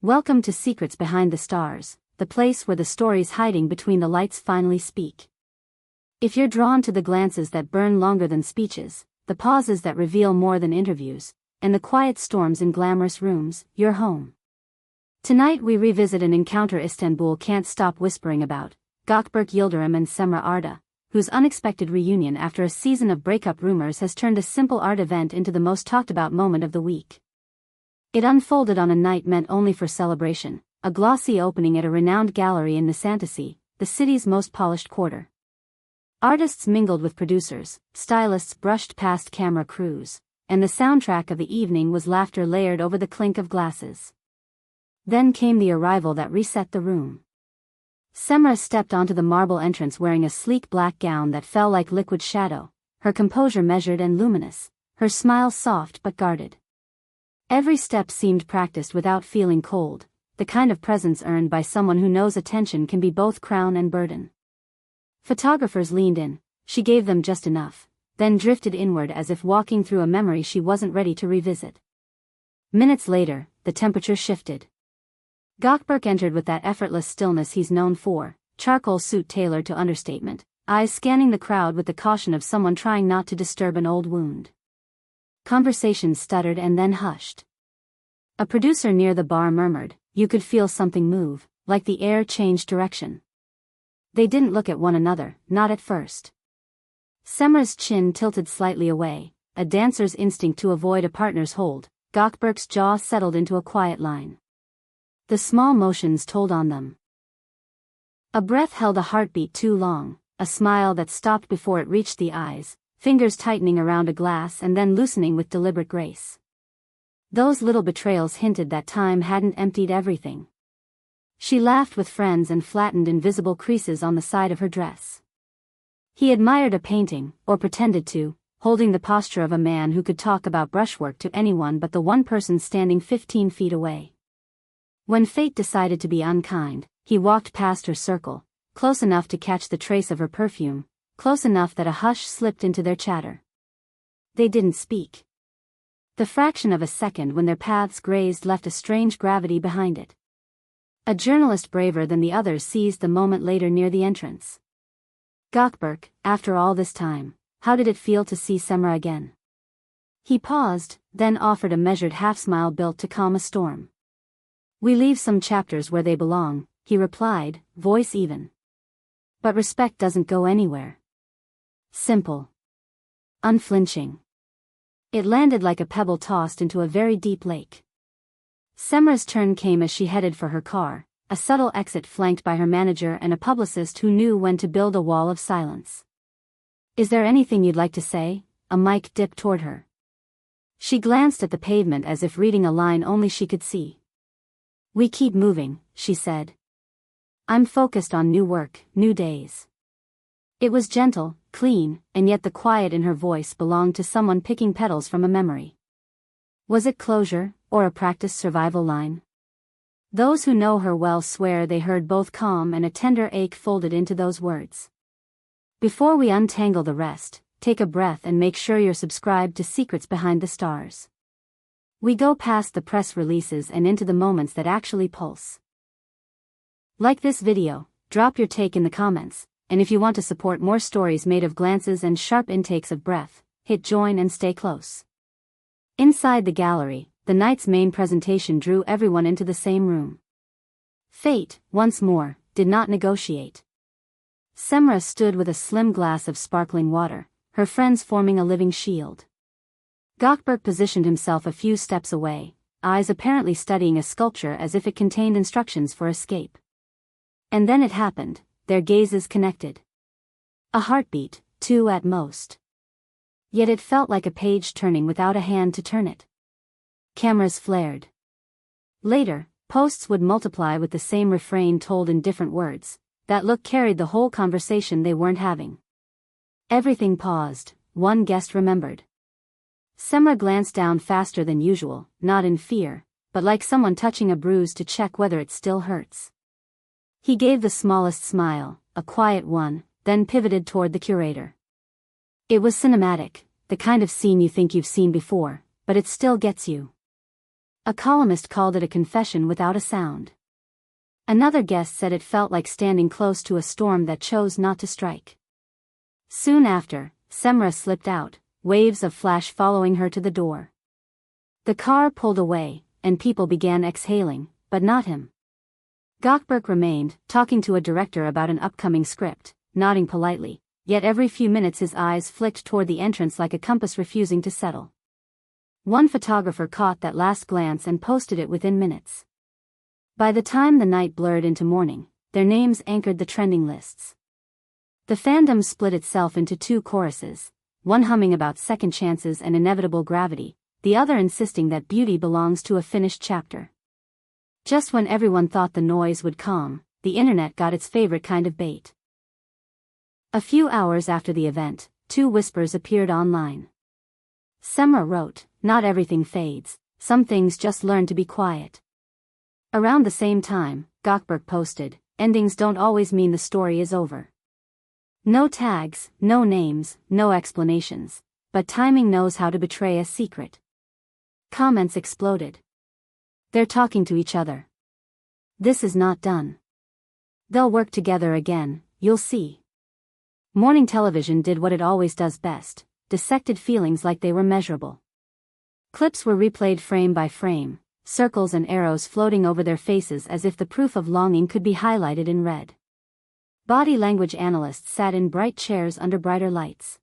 Welcome to Secrets Behind the Stars, the place where the stories hiding between the lights finally speak. If you're drawn to the glances that burn longer than speeches, the pauses that reveal more than interviews, and the quiet storms in glamorous rooms, you're home. Tonight we revisit an encounter Istanbul can't stop whispering about, Gökberk Yıldırım and Cemre Arda, whose unexpected reunion after a season of breakup rumors has turned a simple art event into the most talked about moment of the week. It unfolded on a night meant only for celebration, a glossy opening at a renowned gallery in Nişantaşı, the city's most polished quarter. Artists mingled with producers, stylists brushed past camera crews, and the soundtrack of the evening was laughter layered over the clink of glasses. Then came the arrival that reset the room. Cemre stepped onto the marble entrance wearing a sleek black gown that fell like liquid shadow, her composure measured and luminous, her smile soft but guarded. Every step seemed practiced without feeling cold, the kind of presence earned by someone who knows attention can be both crown and burden. Photographers leaned in, she gave them just enough, then drifted inward as if walking through a memory she wasn't ready to revisit. Minutes later, the temperature shifted. Gökberk entered with that effortless stillness he's known for, charcoal suit tailored to understatement, eyes scanning the crowd with the caution of someone trying not to disturb an old wound. Conversations stuttered and then hushed. A producer near the bar murmured, you could feel something move, like the air changed direction. They didn't look at one another, not at first. Cemre's chin tilted slightly away, a dancer's instinct to avoid a partner's hold. Gökberk's jaw settled into a quiet line. The small motions told on them. A breath held a heartbeat too long, a smile that stopped before it reached the eyes, fingers tightening around a glass and then loosening with deliberate grace. Those little betrayals hinted that time hadn't emptied everything. She laughed with friends and flattened invisible creases on the side of her dress. He admired a painting, or pretended to, holding the posture of a man who could talk about brushwork to anyone but the one person standing 15 feet away. When fate decided to be unkind, he walked past her circle, close enough to catch the trace of her perfume, close enough that a hush slipped into their chatter. They didn't speak. The fraction of a second when their paths grazed left a strange gravity behind it. A journalist braver than the others seized the moment later near the entrance. Gökberk, after all this time, how did it feel to see Cemre again? He paused, then offered a measured half-smile built to calm a storm. We leave some chapters where they belong, he replied, voice even. But respect doesn't go anywhere. Simple. Unflinching. It landed like a pebble tossed into a very deep lake. Cemre's turn came as she headed for her car, a subtle exit flanked by her manager and a publicist who knew when to build a wall of silence. Is there anything you'd like to say? A mic dipped toward her. She glanced at the pavement as if reading a line only she could see. We keep moving, she said. I'm focused on new work, new days. It was gentle, clean, and yet the quiet in her voice belonged to someone picking petals from a memory. Was it closure, or a practiced survival line? Those who know her well swear they heard both calm and a tender ache folded into those words. Before we untangle the rest, take a breath and make sure you're subscribed to Secrets Behind the Stars. We go past the press releases and into the moments that actually pulse. Like this video, drop your take in the comments, and if you want to support more stories made of glances and sharp intakes of breath, hit join and stay close. Inside the gallery, the night's main presentation drew everyone into the same room. Fate, once more, did not negotiate. Cemre stood with a slim glass of sparkling water, her friends forming a living shield. Gökberk positioned himself a few steps away, eyes apparently studying a sculpture as if it contained instructions for escape. And then it happened, their gazes connected. A heartbeat, two at most. Yet it felt like a page turning without a hand to turn it. Cameras flared. Later, posts would multiply with the same refrain told in different words. That look carried the whole conversation they weren't having. Everything paused, one guest remembered. Cemre glanced down faster than usual, not in fear, but like someone touching a bruise to check whether it still hurts. He gave the smallest smile, a quiet one, then pivoted toward the curator. It was cinematic, the kind of scene you think you've seen before, but it still gets you. A columnist called it a confession without a sound. Another guest said it felt like standing close to a storm that chose not to strike. Soon after, Cemre slipped out, waves of flash following her to the door. The car pulled away, and people began exhaling, but not him. Gökberk remained, talking to a director about an upcoming script, nodding politely, yet every few minutes his eyes flicked toward the entrance like a compass refusing to settle. One photographer caught that last glance and posted it within minutes. By the time the night blurred into morning, their names anchored the trending lists. The fandom split itself into two choruses, one humming about second chances and inevitable gravity, the other insisting that beauty belongs to a finished chapter. Just when everyone thought the noise would calm, the internet got its favorite kind of bait. A few hours after the event, two whispers appeared online. Cemre wrote, "Not everything fades, some things just learn to be quiet." Around the same time, Gökberk posted, "Endings don't always mean the story is over." No tags, no names, no explanations, but timing knows how to betray a secret. Comments exploded. "They're talking to each other. This is not done. They'll work together again, you'll see." Morning television did what it always does best, dissected feelings like they were measurable. Clips were replayed frame by frame, circles and arrows floating over their faces as if the proof of longing could be highlighted in red. Body language analysts sat in bright chairs under brighter lights.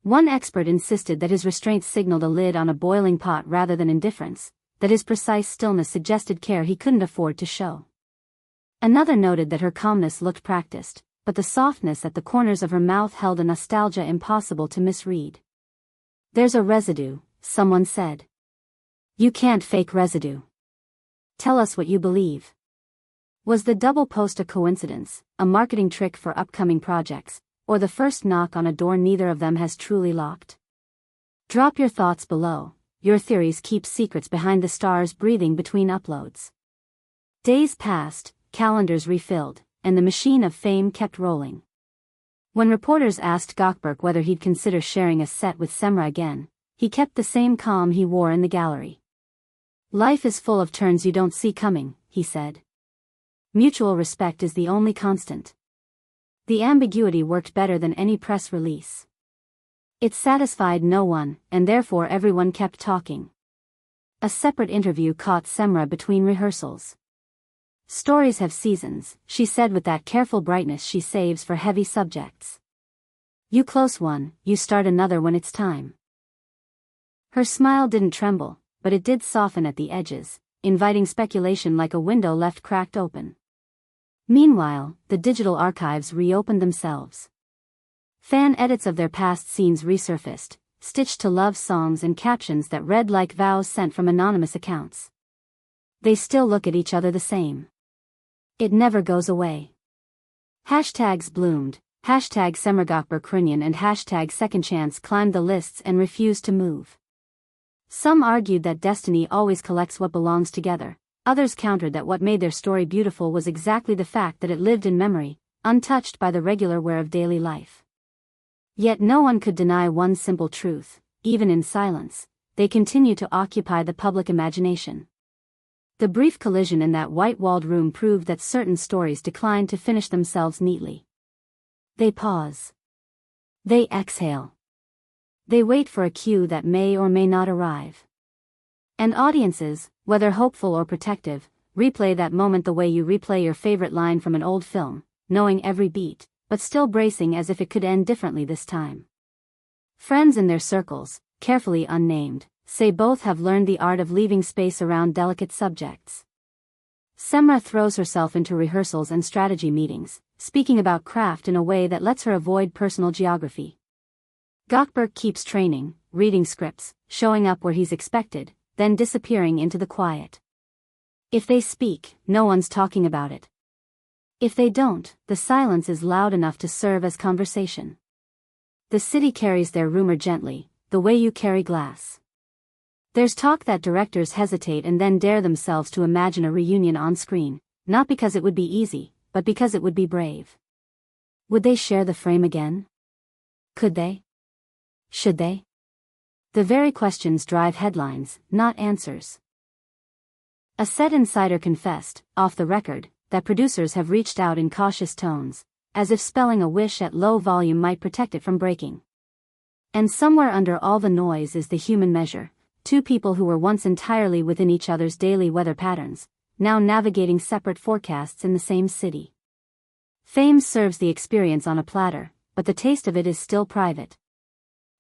One expert insisted that his restraint signaled a lid on a boiling pot rather than indifference, that his precise stillness suggested care he couldn't afford to show. Another noted that her calmness looked practiced, but the softness at the corners of her mouth held a nostalgia impossible to misread. "There's a residue," someone said. "You can't fake residue. Tell us what you believe." Was the double post a coincidence, a marketing trick for upcoming projects, or the first knock on a door neither of them has truly locked? Drop your thoughts below. Your theories keep secrets behind the stars breathing between uploads. Days passed, calendars refilled, and the machine of fame kept rolling. When reporters asked Gökberk whether he'd consider sharing a set with Cemre again, he kept the same calm he wore in the gallery. "Life is full of turns you don't see coming," he said. "Mutual respect is the only constant." The ambiguity worked better than any press release. It satisfied no one, and therefore everyone kept talking. A separate interview caught Cemre between rehearsals. "Stories have seasons," she said with that careful brightness she saves for heavy subjects. "You close one, you start another when it's time." Her smile didn't tremble, but it did soften at the edges, inviting speculation like a window left cracked open. Meanwhile, the digital archives reopened themselves. Fan edits of their past scenes resurfaced, stitched to love songs and captions that read like vows sent from anonymous accounts. They still look at each other the same. It never goes away. Hashtags bloomed, hashtag #SemreGökberk and hashtag Second Chance climbed the lists and refused to move. Some argued that destiny always collects what belongs together, others countered that what made their story beautiful was exactly the fact that it lived in memory, untouched by the regular wear of daily life. Yet no one could deny one simple truth: even in silence, they continue to occupy the public imagination. The brief collision in that white-walled room proved that certain stories decline to finish themselves neatly. They pause. They exhale. They wait for a cue that may or may not arrive. And audiences, whether hopeful or protective, replay that moment the way you replay your favorite line from an old film, knowing every beat, but still bracing as if it could end differently this time. Friends in their circles, carefully unnamed, say both have learned the art of leaving space around delicate subjects. Cemre throws herself into rehearsals and strategy meetings, speaking about craft in a way that lets her avoid personal geography. Gökberk keeps training, reading scripts, showing up where he's expected, then disappearing into the quiet. If they speak, no one's talking about it. If they don't, the silence is loud enough to serve as conversation. The city carries their rumor gently, the way you carry glass. There's talk that directors hesitate and then dare themselves to imagine a reunion on screen, not because it would be easy, but because it would be brave. Would they share the frame again? Could they? Should they? The very questions drive headlines, not answers. A set insider confessed, off the record, that producers have reached out in cautious tones, as if spelling a wish at low volume might protect it from breaking. And somewhere under all the noise is the human measure, two people who were once entirely within each other's daily weather patterns, now navigating separate forecasts in the same city. Fame serves the experience on a platter, but the taste of it is still private.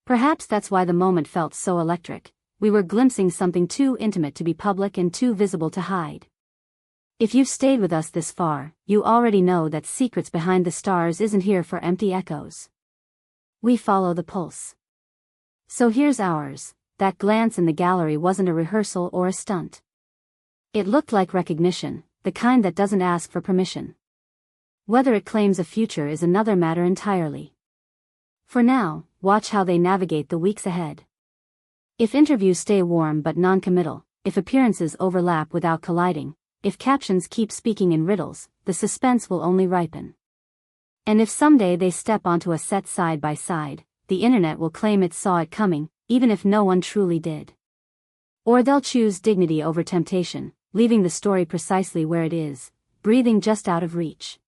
Perhaps that's why the moment felt so electric. We were glimpsing something too intimate to be public and too visible to hide. If you've stayed with us this far, you already know that Secrets Behind the Stars isn't here for empty echoes. We follow the pulse. So here's ours. That glance in the gallery wasn't a rehearsal or a stunt. It looked like recognition, the kind that doesn't ask for permission. Whether it claims a future is another matter entirely. For now, watch how they navigate the weeks ahead. If interviews stay warm but non-committal, if appearances overlap without colliding, if captions keep speaking in riddles, the suspense will only ripen. And if someday they step onto a set side by side, the internet will claim it saw it coming, even if no one truly did. Or they'll choose dignity over temptation, leaving the story precisely where it is, breathing just out of reach.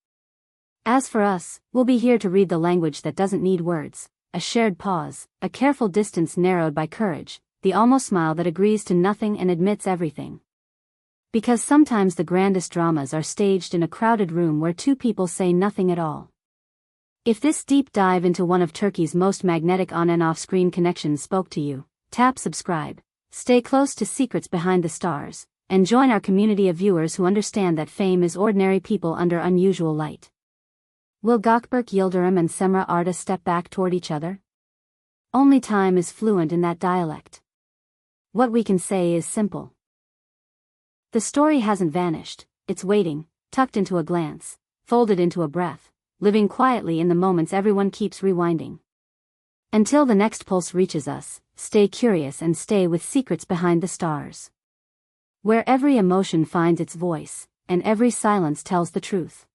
As for us, we'll be here to read the language that doesn't need words, a shared pause, a careful distance narrowed by courage, the almost smile that agrees to nothing and admits everything. Because sometimes the grandest dramas are staged in a crowded room where two people say nothing at all. If this deep dive into one of Turkey's most magnetic on- and off-screen connections spoke to you, tap subscribe, stay close to Secrets Behind the Stars, and join our community of viewers who understand that fame is ordinary people under unusual light. Will Gökberk, Yıldırım and Cemre Arda step back toward each other? Only time is fluent in that dialect. What we can say is simple. The story hasn't vanished, it's waiting, tucked into a glance, folded into a breath, living quietly in the moments everyone keeps rewinding. Until the next pulse reaches us, stay curious and stay with Secrets Behind the Stars. Where every emotion finds its voice, and every silence tells the truth.